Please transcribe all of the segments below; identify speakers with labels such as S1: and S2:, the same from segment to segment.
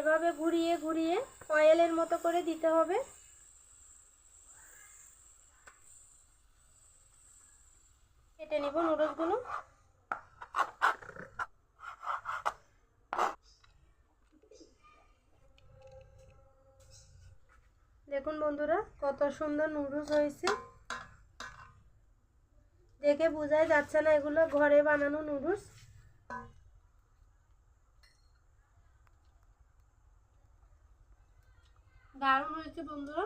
S1: এভাবে ঘুরিয়ে ঘুরিয়ে অয়েলের মতো করে দিতে হবে। কেটে নিব নুডলসগুলো। দেখুন বন্ধুরা কত সুন্দর নুডলস হয়েছে, দেখে বোঝাই যাচ্ছে না এগুলো ঘরে বানানো নুডলস। দারুণ হয়েছে বন্ধুরা,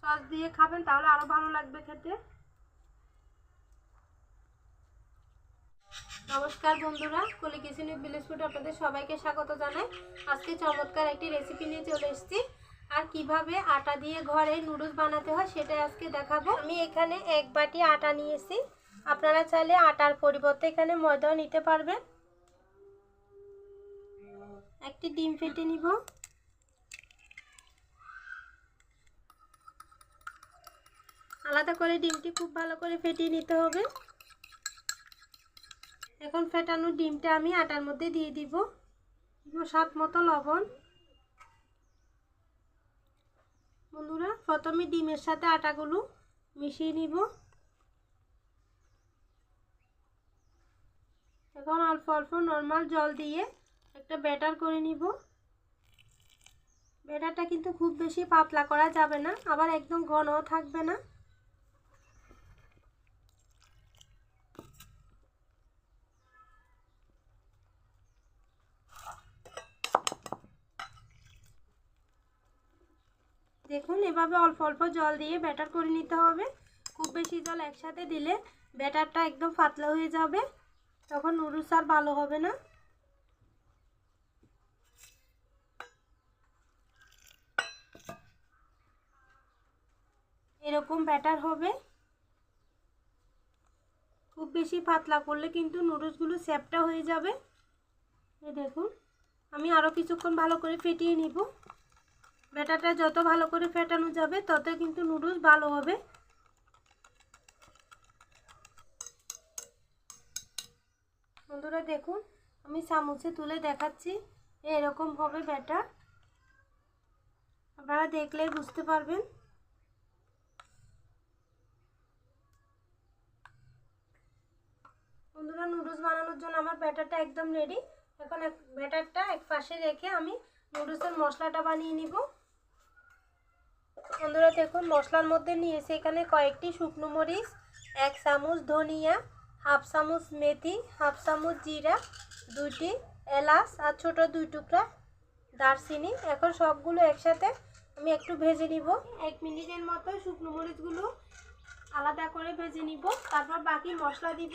S1: সস দিয়ে খাবেন তাহলে আরো ভালো লাগবে খেতে। নমস্কার বন্ধুরা, কলি কিচেন উইথ ভিলেজ ফুড আপনাদের সবাইকে স্বাগত জানাই। আজকে চমৎকার একটি রেসিপি নিয়ে চলে এসেছি, আর কিভাবে আটা দিয়ে ঘরে নুডলস বানাতে হয় সেটাই আজকে দেখাবো। আমি এখানে 1 বাটি আটা নিয়েছি, আপনারা চাইলে আটার পরিবর্তে এখানে ময়দাও নিতে পারবেন। একটি ডিম ফেটে নিব। আলাদা করে ডিমটি খুব ভালো করে ফেটিয়ে নিতে হবে। এখন ফেটানো ডিমটা আমি আটার মধ্যে দিয়ে দিব, স্বাদ মতো লবণ। বন্ধুরা প্রথমে ডিমের সাথে আটাগুলো মিশিয়ে নিব। এখন অল্প অল্প নর্মাল জল দিয়ে একটা ব্যাটার করে নিব। ব্যাটারটা কিন্তু খুব বেশি পাতলা করা যাবে না, আবার একদম ঘনও থাকবে না। দেখুন এভাবে অল্প অল্প জল দিয়ে ব্যাটার করে নিতে হবে। খুব বেশি জল একসাথে দিলে ব্যাটারটা একদম পাতলা হয়ে যাবে, তখন নুডলস আর ভালো হবে না। এরকম ব্যাটার হবে। খুব বেশি পাতলা করলে কিন্তু নুডলসগুলো স্যাপটা হয়ে যাবে। এই দেখুন আমি আরও কিছুক্ষণ ভালো করে ফেটিয়ে নিব। ব্যাটারটা যত ভালো করে ফেটানো যাবে তত কিন্তু নুডলস ভালো হবে। বন্ধুরা দেখুন আমি চামচে তুলে দেখাচ্ছি, এরকম হবে ব্যাটার, আপনারা দেখলেই বুঝতে পারবেন। বন্ধুরা নুডলস বানানোর জন্য আমার ব্যাটারটা একদম রেডি। এখন ব্যাটারটা এক পাশে রেখে আমি নুডলসের মশলাটা বানিয়ে নিব। বন্ধুরা দেখুন মশলার মধ্যে নিয়েছি এখানে কয়েকটি শুকনো মরিচ, 1 চামচ ধনিয়া, হাফ চামচ মেথি, হাফ চামচ জিরা, 2টি এলাচ আর ছোট 2 টুকরা দারচিনি। এখন সবগুলো একসাথে আমি একটু ভেজে নিব। 1 মিনিটের মতো শুকনো মরিচগুলো আলাদা করে ভেজে নিব, তারপর বাকি মশলা দিব।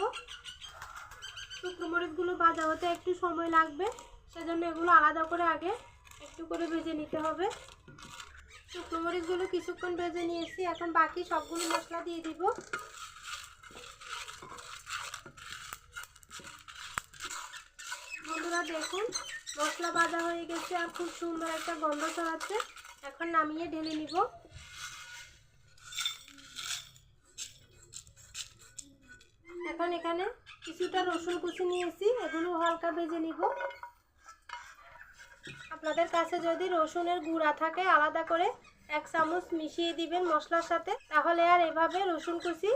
S1: শুকনো মরিচগুলো ভাজা হতে একটু সময় লাগবে, সেজন্য এগুলো আলাদা করে আগে একটু করে ভেজে নিতে হবে। শুকনো মরিচগুলো কিছুক্ষণ ভেজে নিয়েছি, এখন বাকি সবগুলো মশলা দিয়ে দিব। বন্ধুরা দেখুন মশলা ভাজা হয়ে গেছে আর খুব সুন্দর একটা গন্ধ ছড়াচ্ছে। এখন নামিয়ে ঢেলে নিব। এখন এখানে কিছুটা রসুন কুচি নিয়েছি, এগুলো হালকা ভেজে নিব। আপনাদের কাছে যদি রসুনের গুঁড়া থাকে আলাদা করে 1 চামচ মিশিয়ে দিবেন মশলার সাথে, তাহলে আর এভাবে রসুন কুচি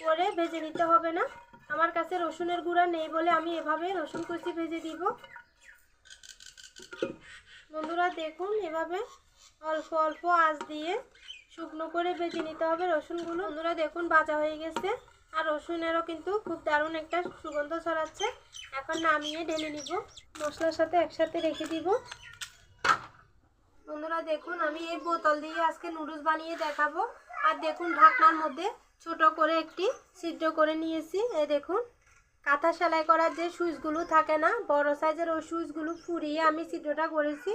S1: করে ভেজে নিতে হবে না। আমার কাছে রসুনের গুঁড়া নেই বলে আমি এভাবে রসুন কুচি ভেজে দিব। বন্ধুরা দেখুন এভাবে অল্প অল্প আঁচ দিয়ে শুকনো করে ভেজে নিতে হবে রসুনগুলো। বন্ধুরা দেখুন ভাজা হয়ে গেছে, আর রসুনেরও কিন্তু খুব দারুণ একটা সুগন্ধ ছড়াচ্ছে। এখন নামিয়ে ঢেলে নিব, মশলার সাথে একসাথে রেখে দিব। বন্ধুরা দেখুন আমি এই বোতল দিয়ে আজকে নুডলস বানিয়ে দেখাবো। আর দেখুন ঢাকনার মধ্যে ছোট করে একটি ছিদ্র করে নিয়েছি। এই দেখুন কাঁথা সেলাই করার যে সুইচগুলো থাকে না, বড় সাইজের ওই সুইচগুলো ফুরিয়ে আমি ছিদ্রটা করেছি।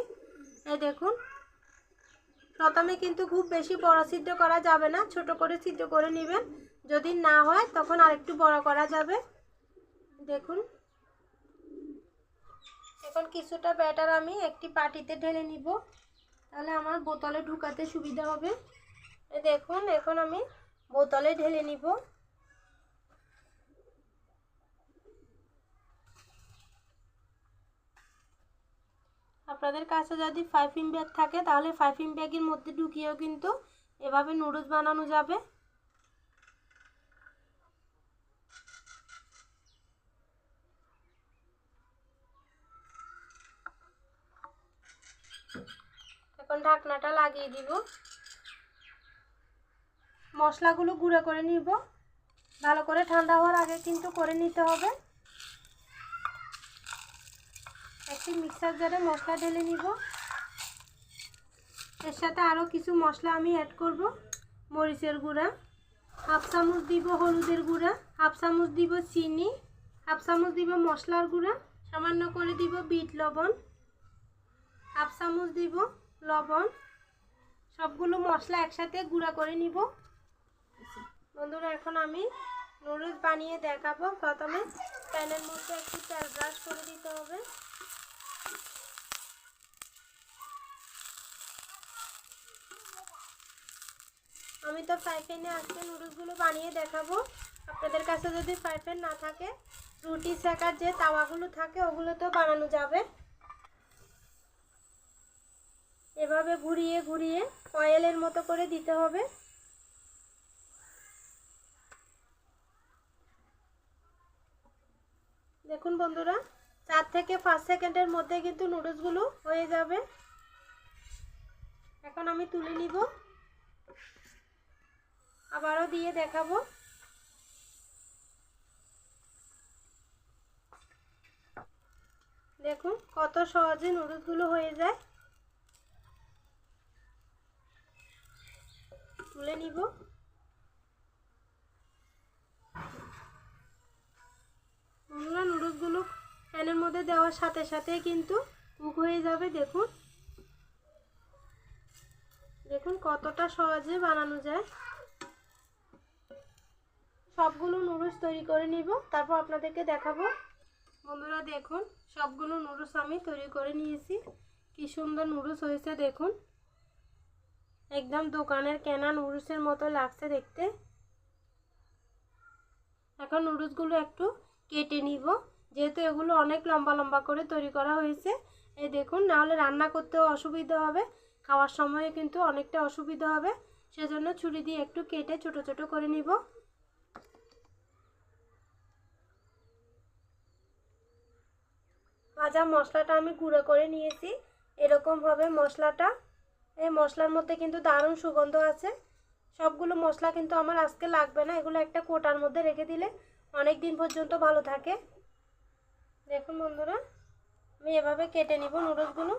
S1: এই দেখুন প্রথমে কিন্তু খুব বেশি বড় ছিদ্র করা যাবে না, ছোট করে ছিদ্র করে নেবেন। যদি না হয় তখন আরেকটু বড় করা যাবে। দেখুন এখন কিছুটা ব্যাটার আমি একটি বাটিতে ঢেলে নিব, তাহলে আমার বোতলে ঢুকাতে সুবিধা হবে। দেখুন এখন আমি বোতলে ঢেলে নিব। আপনাদের কাছে যদি 5 ব্যাগ থাকে তাহলে 5 ব্যাগের মধ্যে ঢুকিয়েও কিন্তু এভাবে নুডলস বানানো যাবে। এখন ঢাকনাটা লাগিয়ে দিব। মশলাগুলো গুঁড়ো করে নিব, ভালো করে ঠান্ডা হওয়ার আগে কিন্তু করে নিতে হবে। একটি মিক্সার জারে মশলা ঢেলে নিব। এর সাথে আরও কিছু মশলা আমি অ্যাড করব। মরিচের গুঁড়া, হাফ চামচ দিব হলুদের গুঁড়া, হাফ চামচ দিব চিনি, হাফ চামচ দিব মশলার গুঁড়া, সামান্য করে দিব বিট লবণ, হাফ চামচ দিব লবণ। সবগুলো মশলা একসাথে গুঁড়া করে নিব। বন্ধুরা এখন আমি নুডলস বানিয়ে দেখাবো। প্রথমে প্যানের মধ্যে একটু তেল ব্রাশ করে দিতে হবে। আমি তো ফ্রাই প্যানে আজকে নুডলসগুলো বানিয়ে দেখাবো। আপনাদের কাছে যদি ফ্রাই প্যান না থাকে, রুটি সেকার যে তাওয়াগুলো থাকে ওগুলোতেও বানানো যাবে। এভাবে ঘুরিয়ে ঘুরিয়ে অয়েলের মতো করে দিতে হবে। দেখুন বন্ধুরা, 4 থেকে 5 সেকেন্ডের মধ্যে কিন্তু নুডলসগুলো হয়ে যাবে। এখন আমি তুলে নিব, আবারও দিয়ে দেখাবো। দেখুন কত সহজে নুডলসগুলো হয়ে যায়। তুলে নিব। নুডলসগুলো প্যানের মধ্যে দেওয়ার সাথে সাথে কিন্তু কুক হয়ে যাবে। দেখুন দেখুন কতটা সহজে বানানো যায়। সবগুলো নুডলস তৈরি করে নিব, তারপর আপনাদেরকে দেখাবো। বন্ধুরা দেখুন সবগুলো নুডলস আমি তৈরি করে নিয়েছি। কি সুন্দর নুডলস হয়েছে দেখুন, একদম দোকানের কেনা নুডলসের মতো লাগছে দেখতে। এখন নুডলসগুলো একটু কেটে নিব, যেহেতু এগুলো অনেক লম্বা লম্বা করে তৈরি করা হয়েছে। এই দেখুন, নাহলে রান্না করতেও অসুবিধা হবে, খাওয়ার সময় কিন্তু অনেকটা অসুবিধা হবে। সেজন্য ছুরি দিয়ে একটু কেটে ছোট ছোট করে নিব। ভাজা মশলাটা আমি গুঁড়ো করে নিয়েছি। এরকমভাবে মশলাটা, এই মশলার মধ্যে কিন্তু দারুণ সুগন্ধ আছে। সবগুলো মশলা কিন্তু আমার আজকে লাগবে না, এগুলো একটা কোটার মধ্যে রেখে দিলে অনেক দিন পর্যন্ত ভালো থাকে। দেখুন বন্ধুরা, আমি এভাবে কেটে নিব নুডলসগুলো।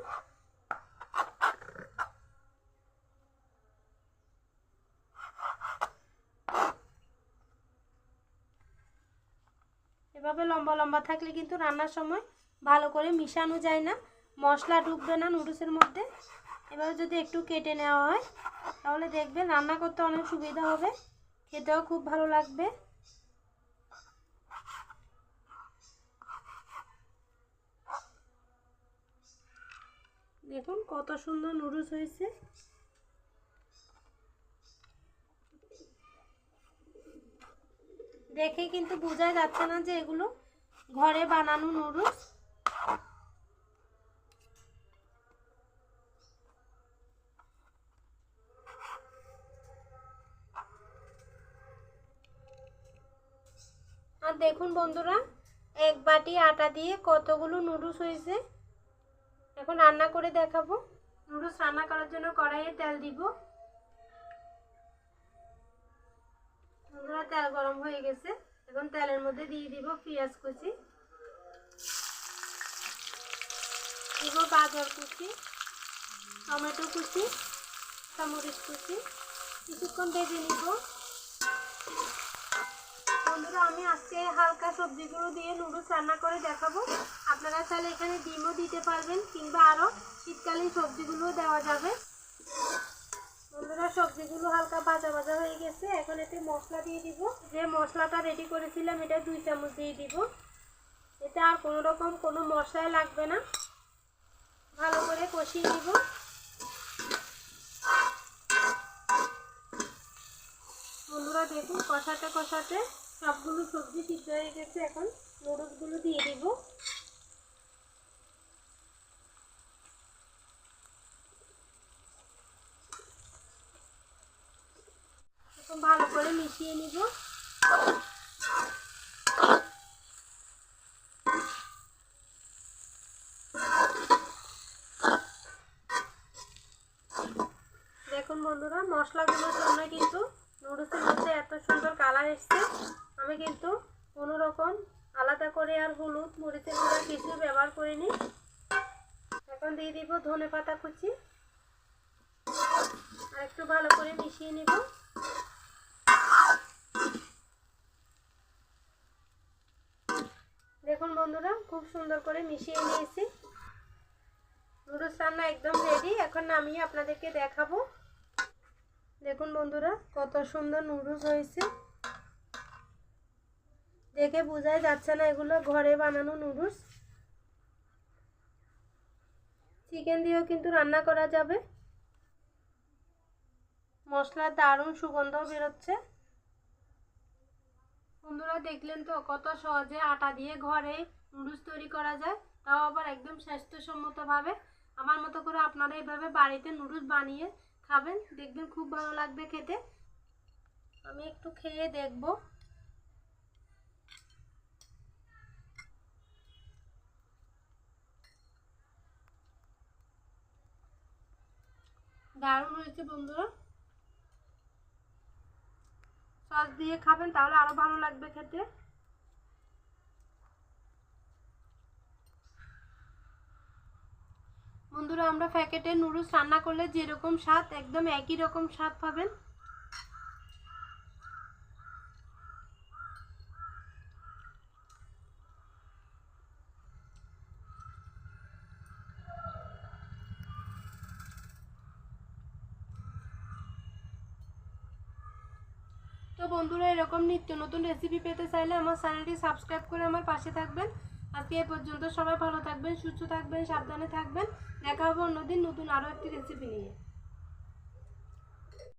S1: এভাবে লম্বা লম্বা থাকলে কিন্তু রান্নার সময় ভালো করে মিশানো যায় না, মশলা ঢুকবে না নুডলসের মধ্যে। এভাবে যদি একটু কেটে নেওয়া হয় তাহলে দেখবেন রান্না করতে অনেক সুবিধা হবে, খেতেও খুব ভালো লাগবে। দেখুন কত সুন্দর নুডলস হয়েছে। দেখে কিন্তু বোঝা যাচ্ছে না যে এগুলো ঘরে বানানো নুডলস। আর দেখুন বন্ধুরা, এক বাটি আটা দিয়ে কতগুলো নুডলস হয়েছে। এখন রান্না করে দেখাবো। নুডলস রান্না করার জন্য কড়াইয়ে তেল দিব। বন্ধুরা তেল গরম হয়ে গেছে, এখন তেলের মধ্যে দিয়ে দিব পেঁয়াজ কুচি, দিব গাজর কুচি, টমেটো কুচি, কাঁচামরিচ কুচি। কিছুক্ষণ ভেজে নিব। বন্ধুরা আমি আজকে হালকা সবজিগুলো দিয়ে নুডলস রান্না করে দেখাবো। আপনারা চাইলে এখানে ডিমও দিতে পারবেন, কিংবা আরও শীতকালীন সবজিগুলো দেওয়া যাবে। বন্ধুরা সবজিগুলো হালকা ভাজা ভাজা হয়ে গেছে, এখন এতে মশলা দিয়ে দিব। যে মশলাটা রেডি করেছিলাম এটা 2 চামচ দিয়ে দিব। এতে আর কোনো রকম কোনো মশলাই লাগবে না, ভালো করে কষিয়ে দিব। বন্ধুরা দেখুন কষাতে কষাতে সবগুলো সবজি সিদ্ধ হয়ে গেছে। এখন নুডলসগুলো দিয়ে দিব। মিশিয়ে নিব। দেখুন বন্ধুরা, মশলাগুলোর জন্য কিন্তু নুডলসের মধ্যে এত সুন্দর কালার এসছে। আমি কিন্তু কোনো রকম আলাদা করে আর হলুদ মরিচের গুঁড়া কিছু ব্যবহার করিনি। এখন দিয়ে দিব ধনেপাতা কুচি, আর একটু ভালো করে মিশিয়ে নিব। দেখুন বন্ধুরা, খুব সুন্দর করে মিশিয়ে নিয়েছি। নুডলস রান্না একদম রেডি। এখন নামিয়ে আপনাদেরকে দেখাবো। দেখুন বন্ধুরা, কত সুন্দর নুডলস হয়েছে। দেখে বোঝাই যাচ্ছে না এগুলো ঘরে বানানো নুডলস। চিকেন দিয়েও কিন্তু রান্না করা যাবে। মশলার দারুণ সুগন্ধও বেরোচ্ছে। বন্ধুরা দেখলেন তো কত সহজে আটা দিয়ে ঘরে নুডলস তৈরি করা যায়, তাও আবার একদম স্বাস্থ্যসম্মতভাবে। আমার মতো করে আপনারা এভাবে বাড়িতে নুডলস বানিয়ে খাবেন, দেখবেন খুব ভালো লাগবে খেতে। আমি একটু খেয়ে দেখব। দারুণ হয়েছে বন্ধুরা। সস দিয়ে খাবেন তাহলে আরো ভালো লাগবে খেতে। বন্ধুরা, আমরা প্যাকেটের নুডলস রান্না করলে যেরকম স্বাদ, একদম একই রকম স্বাদ পাবেন। তো বন্ধুরা, এরকম নিত্য নতুন রেসিপি পেতে চাইলে আমার চ্যানেলটি সাবস্ক্রাইব করে আমার পাশে থাকবেন। আজকে এই পর্যন্ত। সবাই ভালো থাকবেন, সুস্থ থাকবেন, সাবধানে থাকবেন। দেখা হবে অন্যদিন নতুন আরও একটি রেসিপি নিয়ে।